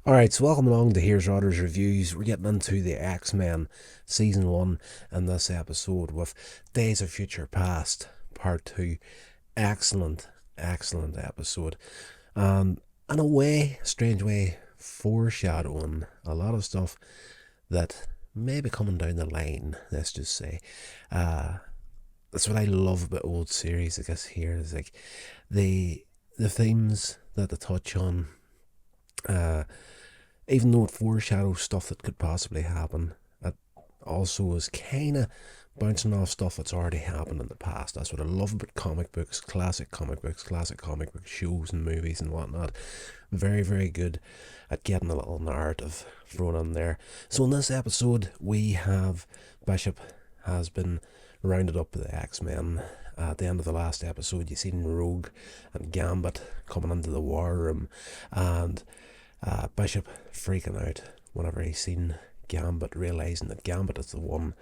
Alright, so welcome along to Here's Rodder's Reviews. We're getting into the X-Men Season 1 in this episode with Days of Future Past Part 2. Excellent, excellent episode. And in a way, strange way, foreshadowing a lot of stuff that may be coming down the line, let's just say. That's what I love about old series, I guess, here is like the themes that they touch on. Even though it foreshadows stuff that could possibly happen, it also is kind of bouncing off stuff that's already happened in the past. That's what I love about comic books, classic comic books, classic comic book shows and movies and whatnot. Very, very good at getting a little narrative thrown in there. So in this episode, we have Bishop has been rounded up with the X-Men. At the end of the last episode, you seen Rogue and Gambit coming into the war room, and Bishop freaking out whenever he's seen Gambit, realising that Gambit is the one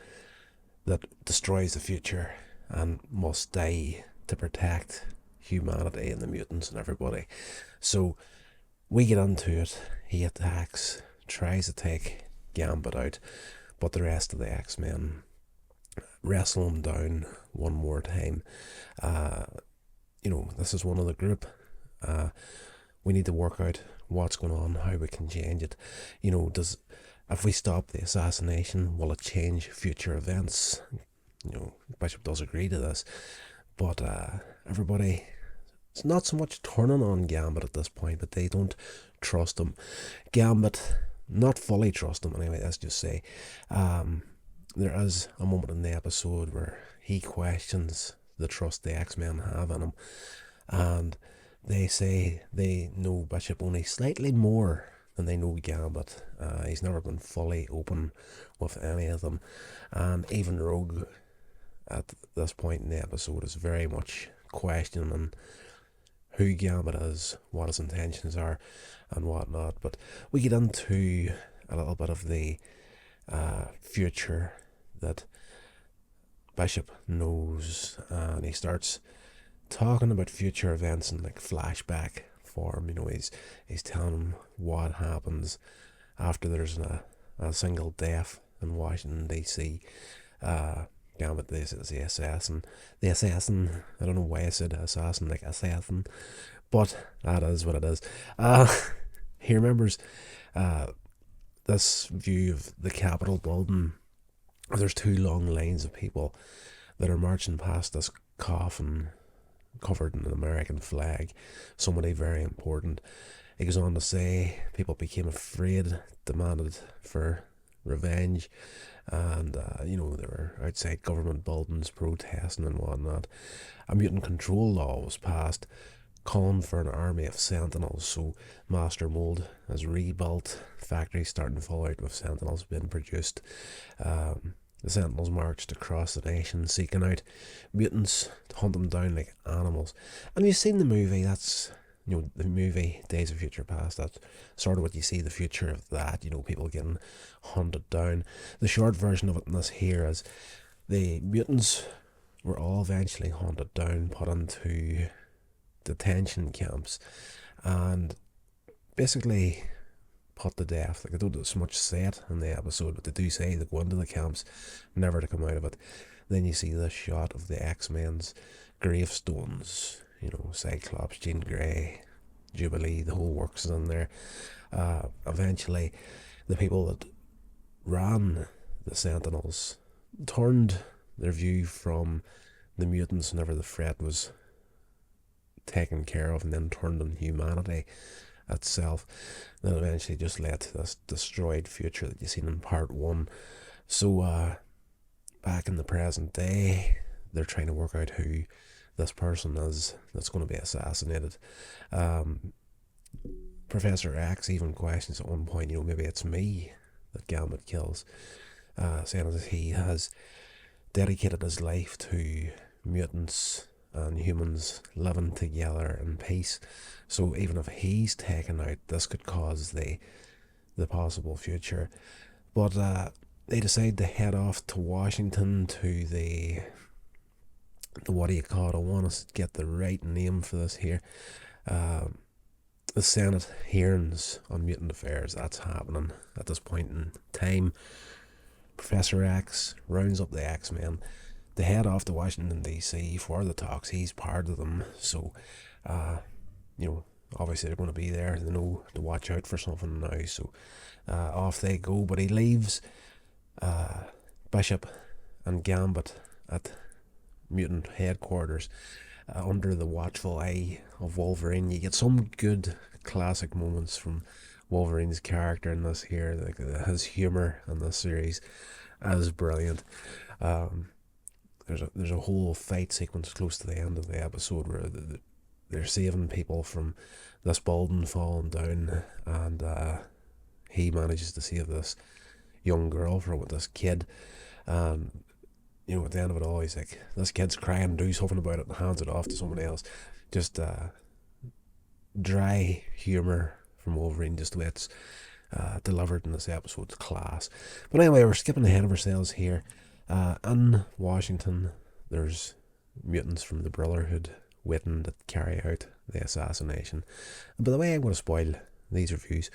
that destroys the future and must die to protect humanity and the mutants and everybody. So we get into it. He attacks, tries to take Gambit out, but the rest of the X-Men wrestle him down one more time. This is one of the group. We need to work out what's going on, how we can change it. If we stop the assassination, will it change future events? Bishop does agree to this, but everybody, it's not so much turning on Gambit at this point, but they don't trust him. Gambit, not fully trust him anyway, let's just say. There is a moment in the episode where he questions the trust the X-Men have in him, and they say they know Bishop only slightly more than they know Gambit. He's never been fully open with any of them, and even Rogue at this point in the episode is very much questioning who Gambit is, what his intentions are, and whatnot. But we get into a little bit of the future that Bishop knows, and he starts talking about future events in like flashback form. He's telling him what happens after there's a single death in Washington DC. Gambit is the assassin. The assassin, I don't know why I said assassin like assassin, but that is what it is. He remembers this view of the Capitol building. There's two long lines of people that are marching past this coffin covered in an American flag, somebody very important. He goes on to say people became afraid, demanded for revenge, and they were outside government buildings protesting and whatnot. A mutant control law was passed calling for an army of sentinels, so Master Mold is rebuilt, factories starting to fall out with sentinels being produced. The sentinels marched across the nation seeking out mutants to hunt them down like animals. And you've seen the movie, that's the movie Days of Future Past, that's sort of what you see, the future of that, people getting hunted down. The short version of it in this here is the mutants were all eventually hunted down, put into detention camps, and basically put to death. Like, I don't know so much say it in the episode, but they do say they go into the camps, never to come out of it. Then you see this shot of the X-Men's gravestones, Cyclops, Jean Grey, Jubilee, the whole works is in there. Eventually, the people that ran the Sentinels turned their view from the mutants whenever the threat was taken care of, and then turned on humanity itself. That eventually just led to this destroyed future that you've seen in part one. So back in the present day, they're trying to work out who this person is that's going to be assassinated. Professor X even questions at one point, maybe it's me that Gambit kills, saying that he has dedicated his life to mutants and humans living together in peace. So even if he's taken out, this could cause the possible future. But they decide to head off to Washington to the what do you call it? I want to get the right name for this here. the Senate hearings on mutant affairs, that's happening at this point in time. Professor X rounds up the X-Men. They head off to Washington DC for the talks. He's part of them, so you know, obviously they're going to be there. They know to watch out for something now, so off they go. But he leaves Bishop and Gambit at mutant headquarters under the watchful eye of Wolverine. You get some good classic moments from Wolverine's character in this here. Like his humor in this series is brilliant. There's a whole fight sequence close to the end of the episode where they're saving people from this building falling down, and he manages to save this young girl from this kid. You know, at the end of it all, he's like, this kid's crying, do something about it, and hands it off to someone else. Just dry humour from Wolverine, just the way it's delivered in this episode's class. But anyway, we're skipping ahead of ourselves here. In Washington, there's mutants from the Brotherhood waiting to carry out the assassination. And by the way, I'm going to spoil these reviews.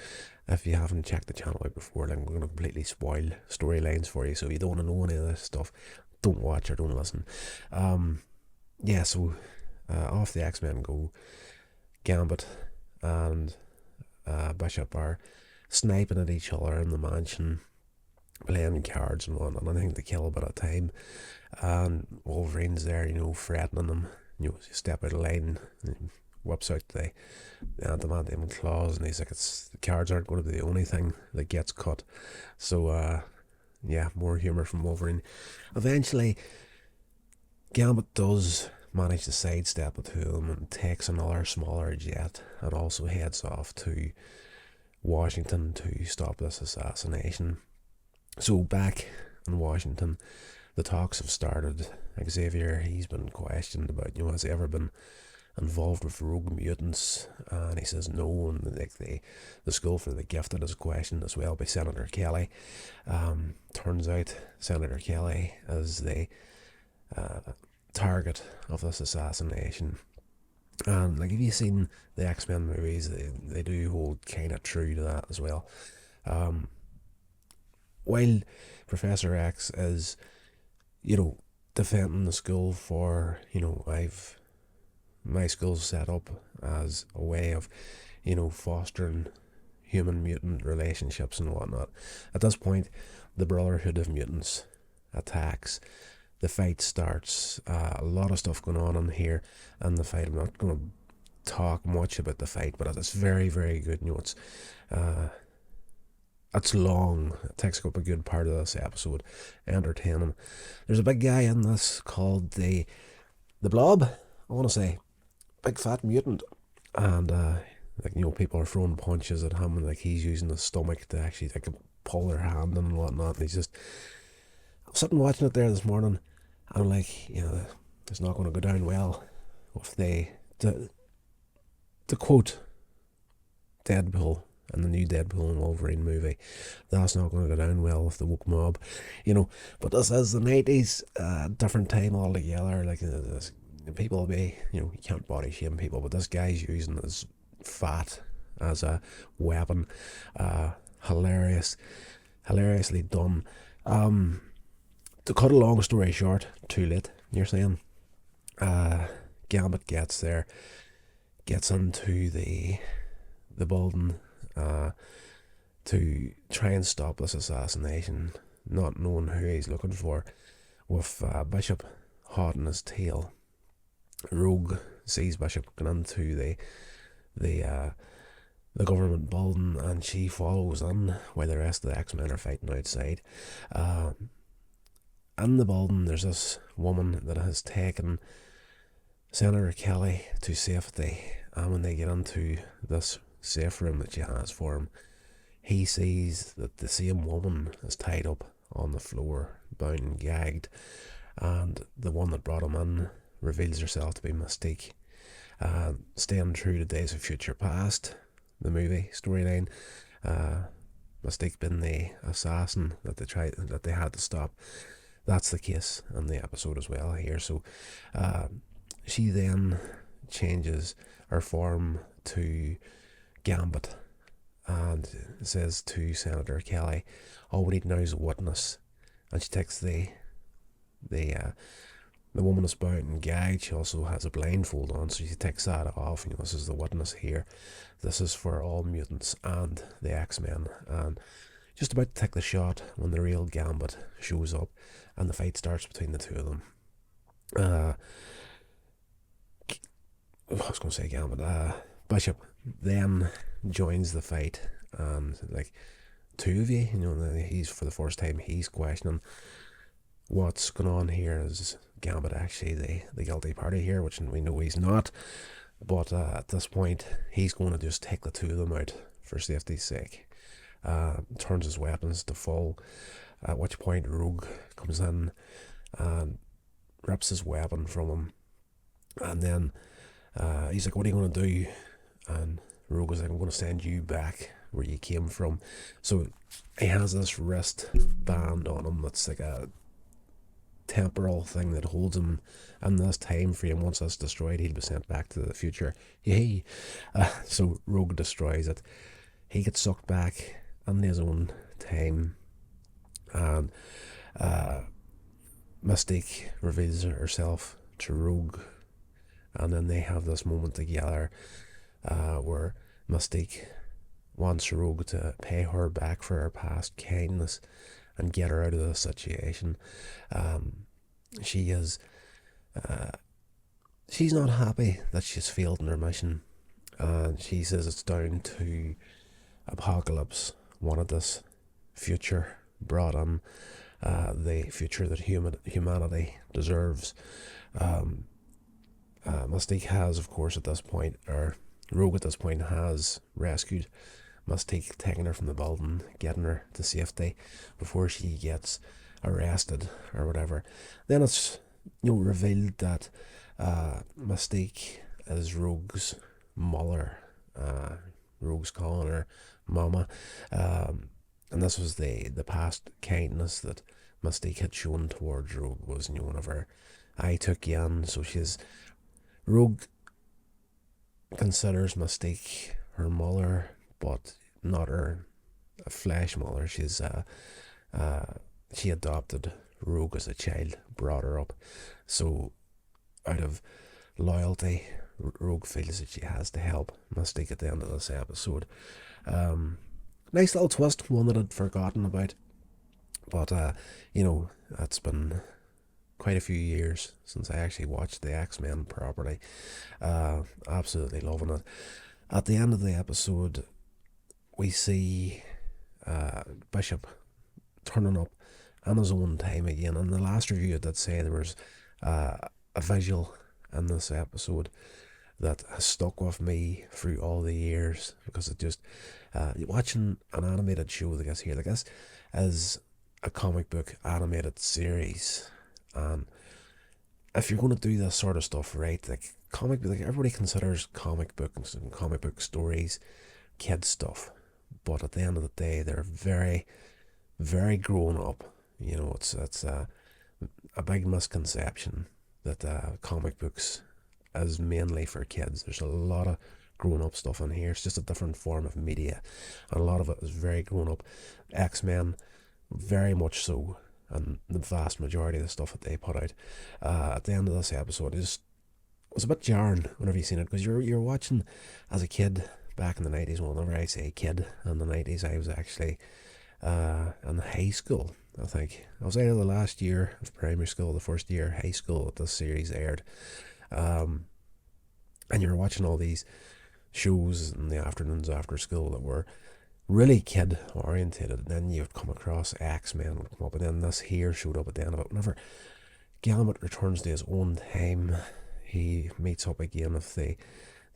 If you haven't checked the channel out before, I'm going to completely spoil storylines for you. So if you don't want to know any of this stuff, don't watch or don't listen. So off the X-Men go. Gambit and Bishop are sniping at each other in the mansion, playing cards and whatnot. I think they kill a bit of time. And Wolverine's there, you know, threatening them. You know, step out of line, and whips out the adamantium claws, and he's like, the cards aren't going to be the only thing that gets cut. So, more humour from Wolverine. Eventually, Gambit does manage to sidestep it to him and takes another smaller jet and also heads off to Washington to stop this assassination. So back in Washington, the talks have started. Xavier, he's been questioned about, you know, has he ever been involved with rogue mutants? And he says no. And like the School for the Gifted is questioned as well by Senator Kelly. Turns out Senator Kelly is the target of this assassination. And like, if you've seen the X-Men movies, they do hold kind of true to that as well. While Professor X is, you know, defending the school for, you know, my school's set up as a way of, you know, fostering human mutant relationships and whatnot. At this point, the Brotherhood of Mutants attacks. The fight starts. A lot of stuff going on in here and the fight. I'm not going to talk much about the fight, but it's very, very good. You know, it's long. It takes up a good part of this episode. Entertaining. There's a big guy in this called the Blob. I want to say big fat mutant, and like, you know, people are throwing punches at him, and like he's using his stomach to actually like pull their hand and whatnot. And he's just, I was sitting watching it there this morning, and I'm like, you know, it's not going to go down well if they to quote Deadpool and the new Deadpool and Wolverine movie, that's not going to go down well with the woke mob, you know. But this is the 90s, different time altogether. Like, people will be, you know, you can't body shame people, but this guy's using his fat as a weapon. Hilariously done. To cut a long story short, too late, you're saying. Gambit gets there, gets into the building to try and stop this assassination, not knowing who he's looking for, with Bishop hot in his tail. Rogue sees Bishop going into the government building, and she follows in while the rest of the X-Men are fighting outside. In the building, there's this woman that has taken Senator Kelly to safety, and when they get into this safe room that she has for him, he sees that the same woman is tied up on the floor, bound and gagged, and the one that brought him in reveals herself to be Mystique. Staying true to Days of Future Past, the movie storyline, Mystique being the assassin that they had to stop. That's the case in the episode as well here. So she then changes her form to Gambit, and says to Senator Kelly, "All we need now is a witness." And she takes the woman is bound and gagged. She also has a blindfold on, so she takes that off. This is the witness here. This is for all mutants and the X-Men. And just about to take the shot when the real Gambit shows up, and the fight starts between the two of them. I was going to say Gambit. Bishop then joins the fight, and like two of you, he's for the first time he's questioning what's going on here. Is Gambit actually the guilty party here, which we know he's not. But at this point, he's going to just take the two of them out for safety's sake. Turns his weapons to full, at which point Rogue comes in and rips his weapon from him. And then he's like, "What are you going to do?" And Rogue was like, "I'm going to send you back where you came from." So he has this wrist band on him that's like a temporal thing that holds him in this time frame. Once that's destroyed, he'll be sent back to the future. Yay! So Rogue destroys it. He gets sucked back in his own time, and Mystique reveals herself to Rogue, and then they have this moment together where Mystique wants Rogue to pay her back for her past kindness and get her out of the situation. She is she's not happy that she's failed in her mission, and she says it's down to Apocalypse wanted this future brought in, the future that humanity deserves. Mystique has, of course, at this point, or Rogue at this point has rescued Mystique, taking her from the building, getting her to safety before she gets arrested or whatever. Then it's revealed that Mystique is Rogue's mother. Rogue's calling her Mama, and this was the past kindness that Mystique had shown towards Rogue was whenever I took you in. So Rogue considers Mystique her mother, but not her flesh mother. She adopted Rogue as a child, brought her up. So out of loyalty, Rogue feels that she has to help Mystique at the end of this episode. Nice little twist, one that I'd forgotten about. But it's been quite a few years since I actually watched the X-Men properly. Absolutely loving it. At the end of the episode, we see Bishop turning up on his own time again. In the last review, I did say there was a visual in this episode that has stuck with me through all the years, because it just watching an animated show like this here, like this is a comic book animated series, and if you're going to do this sort of stuff right, like everybody considers comic books and comic book stories kid stuff, but at the end of the day, they're very, very grown up. It's a big misconception that comic books is mainly for kids. There's a lot of grown up stuff in here. It's just a different form of media, and a lot of it is very grown up. X-Men, very much so, and the vast majority of the stuff that they put out. At the end of this episode, it was a bit jarring whenever you seen it, because you're watching as a kid back in the 90s. Well, whenever I say kid in the 90s, I was actually in high school. I think I was either the last year of primary school, the first year of high school that this series aired. And you're watching all these shows in the afternoons after school that were really kid orientated, and then you'd come across X-Men would come up, and then this here showed up at the end of it. Whenever Gambit returns to his own time, he meets up again with the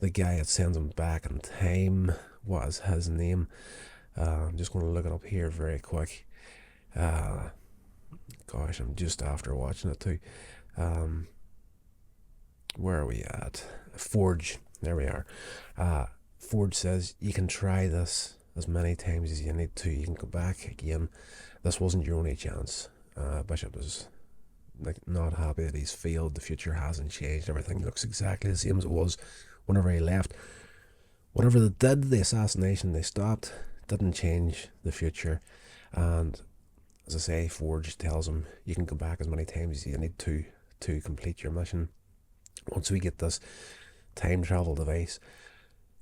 guy that sends him back in time. What is his name? I'm just going to look it up here very quick. Gosh, I'm just after watching it too. Where are we at? Forge. There we are. Forge says, "You can try this as many times as you need to. You can go back again. This wasn't your only chance." Bishop is not happy that he's failed. The future hasn't changed. Everything looks exactly the same as it was whenever he left. whatever they did, the assassination they stopped, didn't change the future. And as I say, Forge tells him you can go back as many times as you need to complete your mission. Once we get this time travel device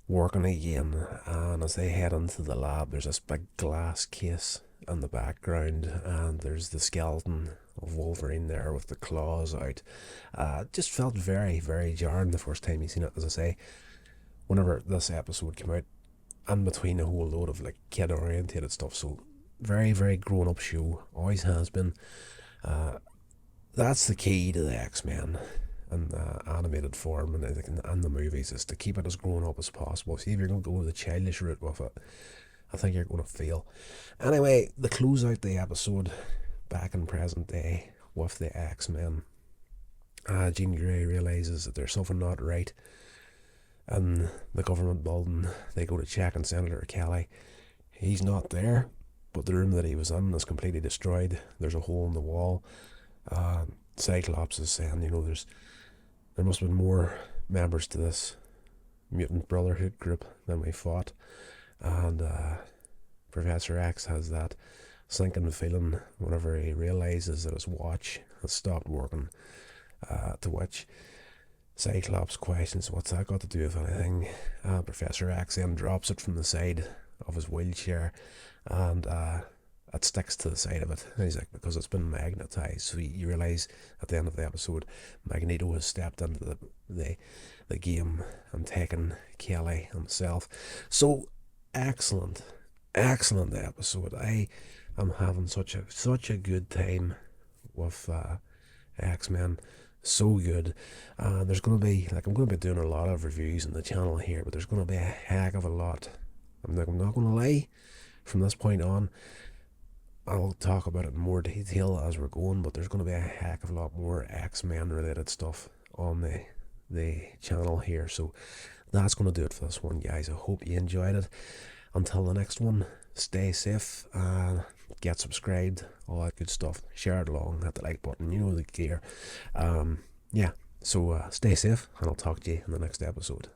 working again, and as they head into the lab, there's this big glass case in the background, and there's the skeleton of Wolverine there with the claws out. Just felt very, very jarring the first time you seen it. As I say, whenever this episode came out, in between a whole load of like kid orientated stuff, so very, very grown up show, always has been. That's the key to the X-Men in animated form and the movies, is to keep it as grown up as possible. See, if you're going to go the childish route with it, I think you're going to fail. Anyway, they close out the episode back in present day with the X-Men. Jean Grey realises that there's something not right in the government building. They go to check on Senator Kelly. He's not there, but the room that he was in is completely destroyed. There's a hole in the wall. Cyclops is saying, there must have been more members to this mutant brotherhood group than we thought. And Professor X has that sinking feeling whenever he realises that his watch has stopped working, to which Cyclops questions, what's that got to do with anything? Professor X then drops it from the side of his wheelchair, and it sticks to the side of it. And he's like, because it's been magnetised. So you realise at the end of the episode, Magneto has stepped into the game and taken Kelly himself. So excellent episode. I am having such a good time with X-Men. So good. There's going to be, I'm going to be doing a lot of reviews on the channel here, but there's going to be a heck of a lot. I'm not going to lie, from this point on, I'll talk about it in more detail as we're going, but there's going to be a heck of a lot more X-Men related stuff on the channel here. So that's going to do it for this one, guys. I hope you enjoyed it. Until the next one, stay safe and get subscribed, all that good stuff. Share it along, hit the like button, you know the gear. So stay safe, and I'll talk to you in the next episode.